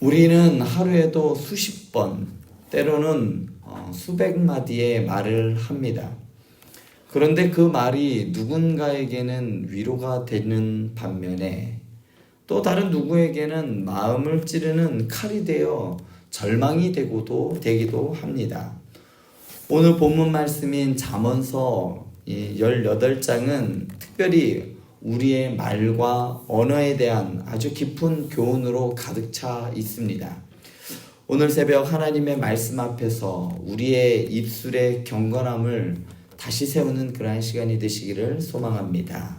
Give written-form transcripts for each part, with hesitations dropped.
우리는 하루에도 수십 번, 때로는 수백 마디의 말을 합니다. 그런데 그 말이 누군가에게는 위로가 되는 반면에 또 다른 누구에게는 마음을 찌르는 칼이 되어 절망이 되기도 합니다. 오늘 본문 말씀인 잠언서 18장은 특별히 우리의 말과 언어에 대한 아주 깊은 교훈으로 가득 차 있습니다. 오늘 새벽 하나님의 말씀 앞에서 우리의 입술의 경건함을 다시 세우는 그러한 시간이 되시기를 소망합니다.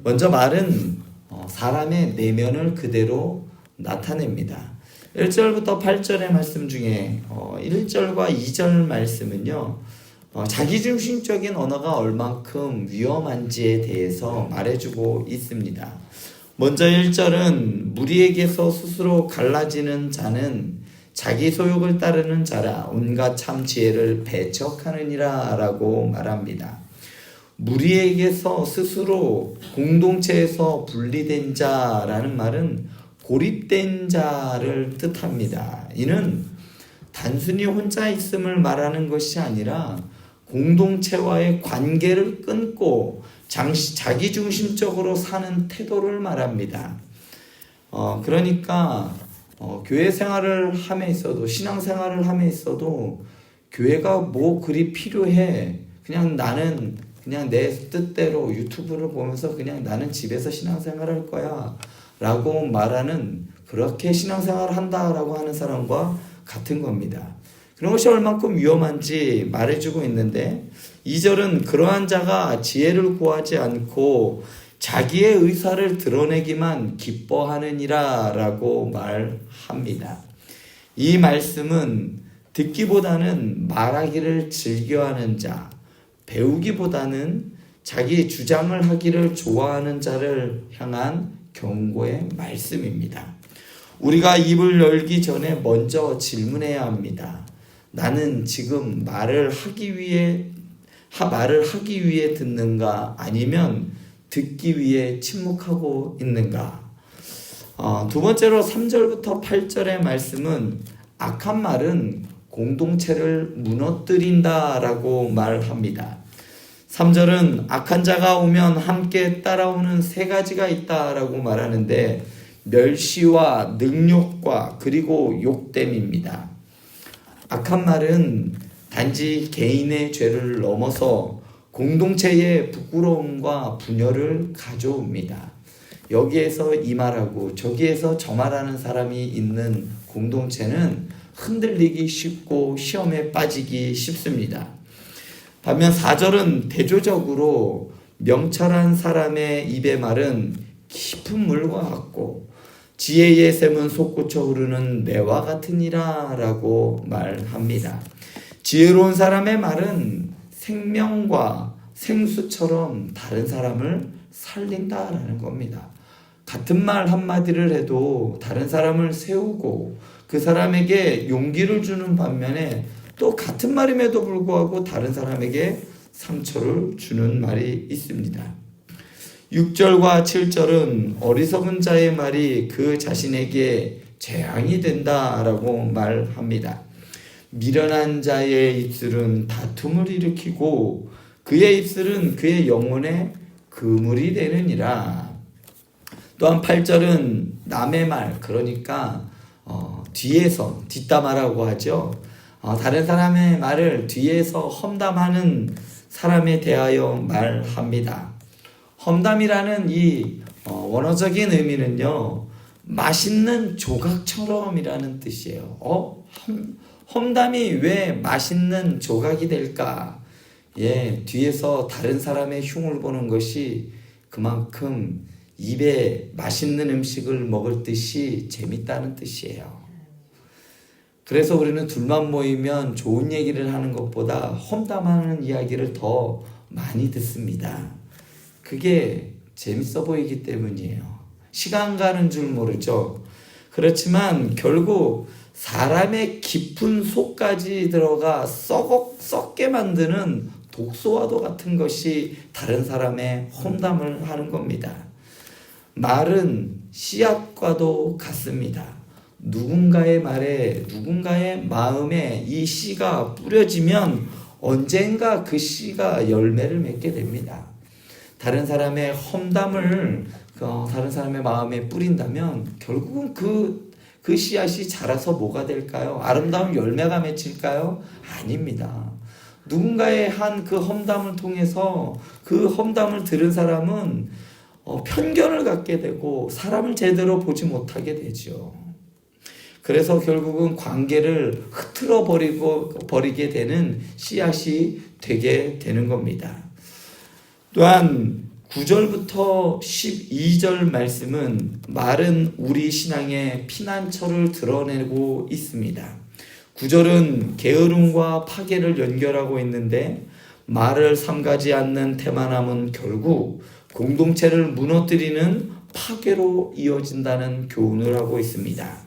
먼저 말은 사람의 내면을 그대로 나타냅니다. 1절부터 8절의 말씀 중에 1절과 2절 말씀은요, 자기중심적인 언어가 얼만큼 위험한지에 대해서 말해주고 있습니다. 먼저 1절은 무리에게서 스스로 갈라지는 자는 자기 소욕을 따르는 자라 온갖 참 지혜를 배척하느니라 라고 말합니다. 무리에게서 스스로 공동체에서 분리된 자라는 말은 고립된 자를 뜻합니다. 이는 단순히 혼자 있음을 말하는 것이 아니라 공동체와의 관계를 끊고 자기중심적으로 사는 태도를 말합니다. 그러니까 교회 생활을 함에 있어도, 신앙생활을 함에 있어도 교회가 뭐 그리 필요해, 그냥 나는 그냥 내 뜻대로 유튜브를 보면서 그냥 나는 집에서 신앙생활을 할 거야 라고 말하는, 그렇게 신앙생활을 한다라고 하는 사람과 같은 겁니다. 그런 것이 얼만큼 위험한지 말해주고 있는데, 2절은 그러한 자가 지혜를 구하지 않고 자기의 의사를 드러내기만 기뻐하느니라 라고 말합니다. 이 말씀은 듣기보다는 말하기를 즐겨하는 자, 배우기보다는 자기 주장을 하기를 좋아하는 자를 향한 경고의 말씀입니다. 우리가 입을 열기 전에 먼저 질문해야 합니다. 나는 지금 말을 하기 위해 듣는가, 아니면 듣기 위해 침묵하고 있는가? 두 번째로 3절부터 8절의 말씀은 악한 말은 공동체를 무너뜨린다라고 말합니다. 3절은 악한 자가 오면 함께 따라오는 세 가지가 있다라고 말하는데, 멸시와 능욕과 그리고 욕됨입니다. 악한 말은 단지 개인의 죄를 넘어서 공동체의 부끄러움과 분열을 가져옵니다. 여기에서 이 말하고 저기에서 저 말하는 사람이 있는 공동체는 흔들리기 쉽고 시험에 빠지기 쉽습니다. 반면 4절은 대조적으로 명철한 사람의 입의 말은 깊은 물과 같고 지혜의 샘은 솟구쳐 흐르는 매와 같으니라 라고 말합니다. 지혜로운 사람의 말은 생명과 생수처럼 다른 사람을 살린다라는 겁니다. 같은 말 한마디를 해도 다른 사람을 세우고 그 사람에게 용기를 주는 반면에 또 같은 말임에도 불구하고 다른 사람에게 상처를 주는 말이 있습니다. 6절과 7절은 어리석은 자의 말이 그 자신에게 재앙이 된다라고 말합니다. 미련한 자의 입술은 다툼을 일으키고 그의 입술은 그의 영혼에 그물이 되느니라. 또한 8절은 남의 말, 그러니까 뒤에서, 뒷담화라고 하죠. 다른 사람의 말을 뒤에서 험담하는 사람에 대하여 말합니다. 험담이라는 이 원어적인 의미는요, 맛있는 조각처럼이라는 뜻이에요. 험담이 왜 맛있는 조각이 될까? 뒤에서 다른 사람의 흉을 보는 것이 그만큼 입에 맛있는 음식을 먹을 듯이 재밌다는 뜻이에요. 그래서 우리는 둘만 모이면 좋은 얘기를 하는 것보다 험담하는 이야기를 더 많이 듣습니다. 그게 재밌어 보이기 때문이에요. 시간 가는 줄 모르죠. 그렇지만 결국 사람의 깊은 속까지 들어가 썩게 만드는 독소와도 같은 것이 다른 사람의 험담을 하는 겁니다. 말은 씨앗과도 같습니다. 누군가의 말에, 누군가의 마음에 이 씨가 뿌려지면 언젠가 그 씨가 열매를 맺게 됩니다. 다른 사람의 험담을 다른 사람의 마음에 뿌린다면 결국은 그 씨앗이 자라서 뭐가 될까요? 아름다운 열매가 맺힐까요? 아닙니다. 누군가의 한 그 험담을 통해서 그 험담을 들은 사람은 편견을 갖게 되고 사람을 제대로 보지 못하게 되죠. 그래서 결국은 관계를 흐트러 버리게 되는 씨앗이 되게 되는 겁니다. 또한 9절부터 12절 말씀은 말은 우리 신앙의 피난처를 드러내고 있습니다. 9절은 게으름과 파괴를 연결하고 있는데 말을 삼가지 않는 태만함은 결국 공동체를 무너뜨리는 파괴로 이어진다는 교훈을 하고 있습니다.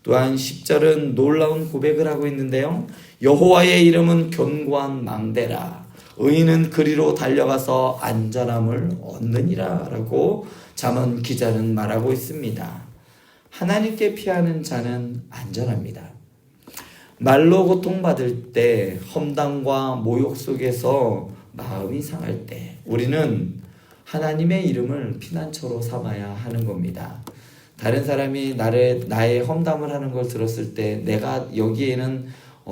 또한 10절은 놀라운 고백을 하고 있는데요. 여호와의 이름은 견고한 망대라. 의인은 그리로 달려가서 안전함을 얻느니라 라고 잠언 기자는 말하고 있습니다. 하나님께 피하는 자는 안전합니다. 말로 고통받을 때, 험담과 모욕 속에서 마음이 상할 때 우리는 하나님의 이름을 피난처로 삼아야 하는 겁니다. 다른 사람이 나의 험담을 하는 걸 들었을 때 내가 여기에는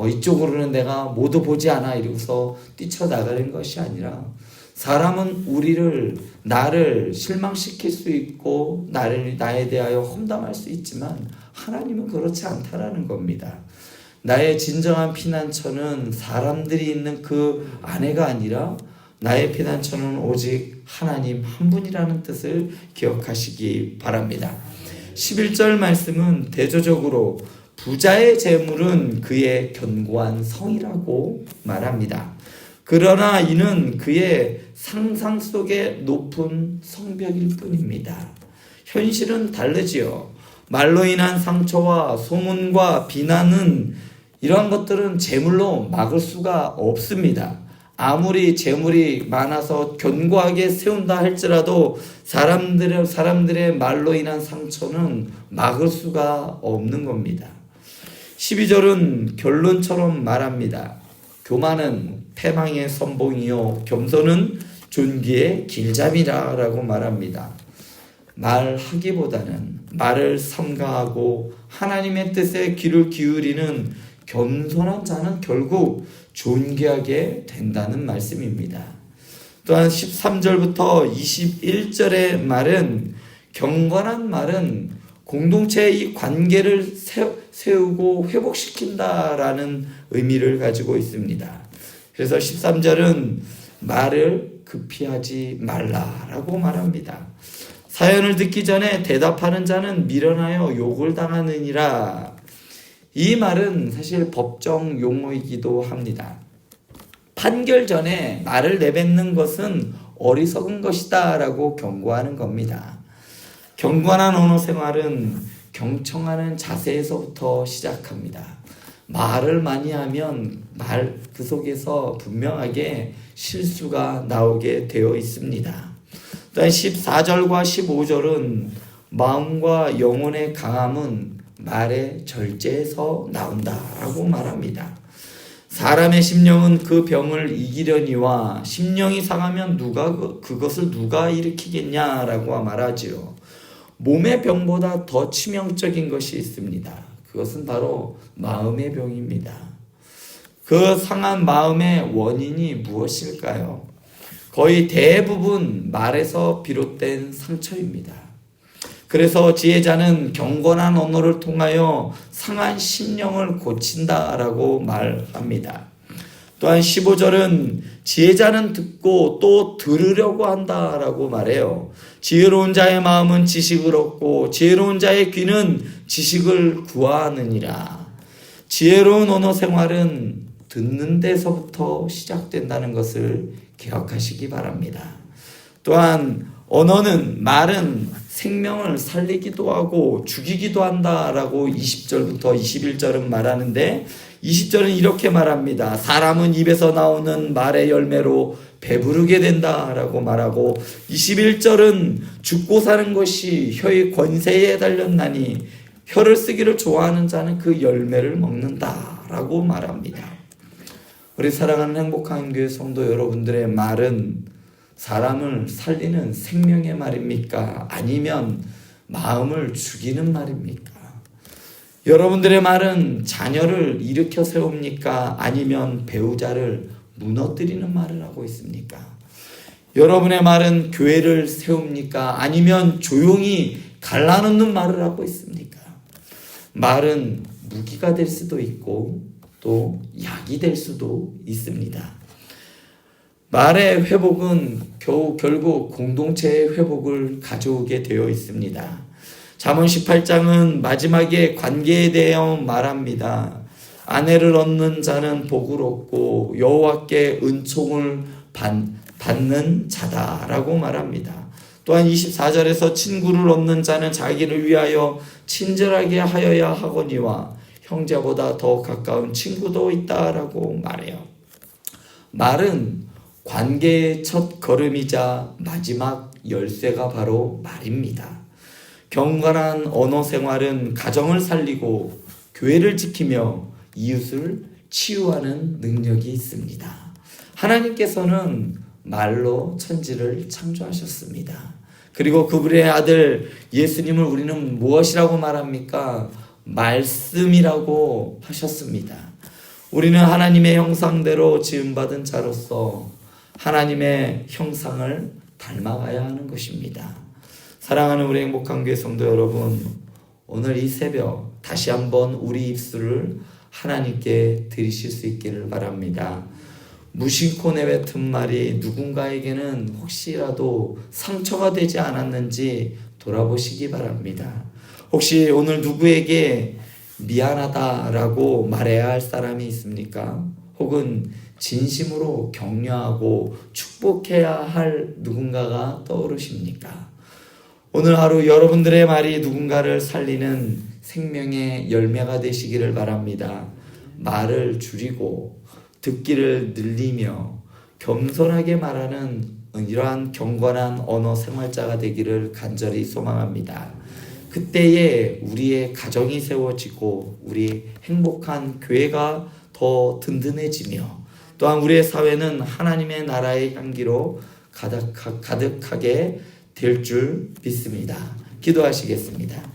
이쪽으로는 내가 모두 보지 않아 이러고서 뛰쳐나가는 것이 아니라 사람은 나를 실망시킬 수 있고 나에 대하여 험담할 수 있지만 하나님은 그렇지 않다라는 겁니다. 나의 진정한 피난처는 사람들이 있는 그 안에가 아니라 나의 피난처는 오직 하나님 한 분이라는 뜻을 기억하시기 바랍니다. 11절 말씀은 대조적으로 부자의 재물은 그의 견고한 성이라고 말합니다. 그러나 이는 그의 상상 속의 높은 성벽일 뿐입니다. 현실은 다르지요. 말로 인한 상처와 소문과 비난은 이러한 것들은 재물로 막을 수가 없습니다. 아무리 재물이 많아서 견고하게 세운다 할지라도 사람들의 말로 인한 상처는 막을 수가 없는 겁니다. 12절은 결론처럼 말합니다. 교만은 패망의 선봉이요 겸손은 존귀의 길잡이라 라고 말합니다. 말하기보다는 말을 삼가하고 하나님의 뜻에 귀를 기울이는 겸손한 자는 결국 존귀하게 된다는 말씀입니다. 또한 13절부터 21절의 말은 경건한 말은 공동체의 이 관계를 세우고 회복시킨다라는 의미를 가지고 있습니다. 그래서 13절은 말을 급히하지 말라라고 말합니다. 사연을 듣기 전에 대답하는 자는 미련하여 욕을 당하느니라. 이 말은 사실 법정 용어이기도 합니다. 판결 전에 말을 내뱉는 것은 어리석은 것이다 라고 경고하는 겁니다. 경건한 언어 생활은 경청하는 자세에서부터 시작합니다. 말을 많이 하면 그 속에서 분명하게 실수가 나오게 되어 있습니다. 또한 14절과 15절은 마음과 영혼의 강함은 말의 절제에서 나온다라고 말합니다. 사람의 심령은 그 병을 이기려니와 심령이 상하면 그것을 누가 일으키겠냐라고 말하지요. 몸의 병보다 더 치명적인 것이 있습니다. 그것은 바로 마음의 병입니다. 그 상한 마음의 원인이 무엇일까요? 거의 대부분 말에서 비롯된 상처입니다. 그래서 지혜자는 경건한 언어를 통하여 상한 심령을 고친다라고 말합니다. 또한 15절은 지혜자는 듣고 또 들으려고 한다라고 말해요. 지혜로운 자의 마음은 지식을 얻고 지혜로운 자의 귀는 지식을 구하느니라. 지혜로운 언어 생활은 듣는 데서부터 시작된다는 것을 기억하시기 바랍니다. 또한 말은 생명을 살리기도 하고 죽이기도 한다라고 20절부터 21절은 말하는데 20절은 이렇게 말합니다. 사람은 입에서 나오는 말의 열매로 배부르게 된다라고 말하고 21절은 죽고 사는 것이 혀의 권세에 달렸나니 혀를 쓰기를 좋아하는 자는 그 열매를 먹는다라고 말합니다. 우리 사랑하는 행복한 교회 성도 여러분들의 말은 사람을 살리는 생명의 말입니까? 아니면 마음을 죽이는 말입니까? 여러분들의 말은 자녀를 일으켜 세웁니까? 아니면 배우자를 무너뜨리는 말을 하고 있습니까? 여러분의 말은 교회를 세웁니까? 아니면 조용히 갈라놓는 말을 하고 있습니까? 말은 무기가 될 수도 있고 또 약이 될 수도 있습니다. 말의 회복은 결국 공동체의 회복을 가져오게 되어 있습니다. 잠언 18장은 마지막에 관계에 대하여 말합니다. 아내를 얻는 자는 복을 얻고 여호와께 은총을 받는 자다라고 말합니다. 또한 24절에서 친구를 얻는 자는 자기를 위하여 친절하게 하여야 하거니와 형제보다 더 가까운 친구도 있다라고 말해요. 말은 관계의 첫 걸음이자 마지막 열쇠가 바로 말입니다. 경건한 언어 생활은 가정을 살리고 교회를 지키며 이웃을 치유하는 능력이 있습니다. 하나님께서는 말로 천지를 창조하셨습니다. 그리고 그분의 아들 예수님을 우리는 무엇이라고 말합니까? 말씀이라고 하셨습니다. 우리는 하나님의 형상대로 지음받은 자로서 하나님의 형상을 닮아가야 하는 것입니다. 사랑하는 우리 행복한 교회 성도 여러분, 오늘 이 새벽 다시 한번 우리 입술을 하나님께 드리실 수 있기를 바랍니다. 무심코 내뱉은 말이 누군가에게는 혹시라도 상처가 되지 않았는지 돌아보시기 바랍니다. 혹시 오늘 누구에게 미안하다라고 말해야 할 사람이 있습니까? 혹은 진심으로 격려하고 축복해야 할 누군가가 떠오르십니까? 오늘 하루 여러분들의 말이 누군가를 살리는 생명의 열매가 되시기를 바랍니다. 말을 줄이고 듣기를 늘리며 겸손하게 말하는 이러한 경건한 언어 생활자가 되기를 간절히 소망합니다. 그때에 우리의 가정이 세워지고 우리 행복한 교회가 더 든든해지며 또한 우리의 사회는 하나님의 나라의 향기로 가득하게 될 줄 믿습니다. 기도하시겠습니다.